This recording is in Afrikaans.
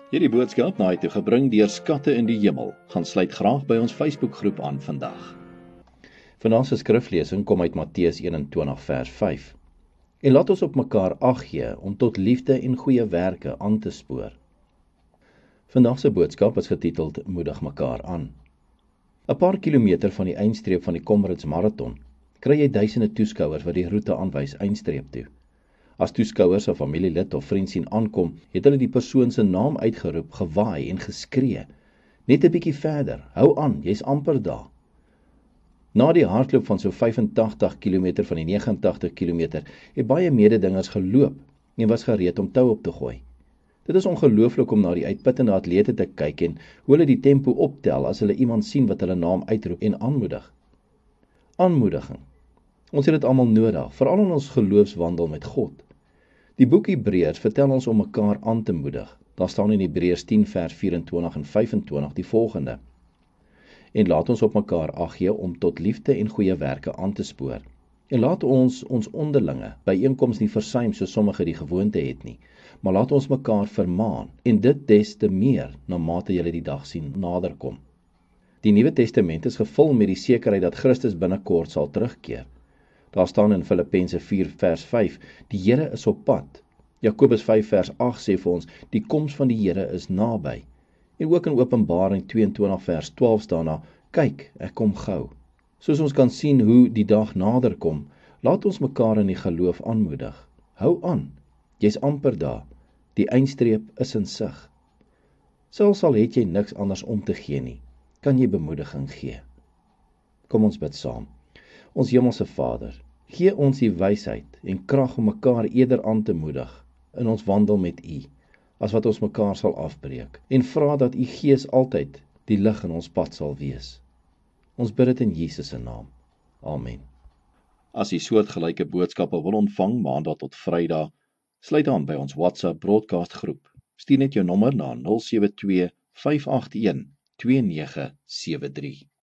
Hierdie boodskap na jou toe gebring deur Skatte in die Hemel. Gaan sluit graag by ons Facebookgroep aan vandag. Vanaand se skriflesing kom uit Matteus 21 vers 5. En laat ons op mekaar ag gee om tot liefde en goeie werke aan te spoor. Vandag se boodskap is getiteld Moedig mekaar aan. 'n Paar kilometer van die eindstreep van die Comrades Marathon kry jy duisende toeskouers wat die roete aanwys eindstreep toe. As toeskouers 'n familielid of vriend sien aankom, het hulle die persoon se naam uitgeroep, gewaai en geskree. Net 'n bietjie verder, hou aan, jy's amper daar. Na die hardloop van so 85 km van die 89 km, het baie mededingers geloop en was gereed om tou op te gooi. Dit is ongelooflik om na die uitputtende atlete te kyk en hoe hulle die tempo optel as hulle iemand sien wat hulle naam uitroep en aanmoedig. Aanmoediging. Ons het dit almal nodig, veral in ons geloofswandel met God. Die boek Hebreërs vertel ons om mekaar aan te moedig. Daar staan in Hebreërs 10 vers 24 en 25 die volgende. En laat ons op mekaar ag gee om tot liefde en goeie werke aan te spoor. En laat ons onderlinge byeenkoms nie versuim soos sommige die gewoonte het nie, maar laat ons mekaar vermaan, en dit des te meer na mate julle die dag sien naderkom. Die Nuwe Testament is gevul met die sekerheid dat Christus binnekort sal terugkeer. Daar staan in Filippense 4 vers 5, die Here is op pad. Jakobus 5 vers 8 sê vir ons, die koms van die Here is naby. En ook in Openbaring 22 vers 12 staan daar, kyk, ek kom gou. Soos ons kan sien hoe die dag nader kom, laat ons mekaar in die geloof aanmoedig. Hou aan, jy's amper daar, die eindstreep is in sig. Selfs al het jy niks anders om te gee nie, kan jy bemoediging gee. Kom ons bid saam. Ons Hemelse Vader, gee ons die wysheid en krag om mekaar eerder aan te moedig in ons wandel met U, as wat ons mekaar sal afbreek, en vra dat U Gees altyd die lig in ons pad sal wees. Ons bid dit in Jesus se naam. Amen. As U soortgelyke boodskappe wil ontvang Maandag tot Vrydag, sluit aan by ons WhatsApp broadcast groep. Stuur net jou nommer na 072 581 2973.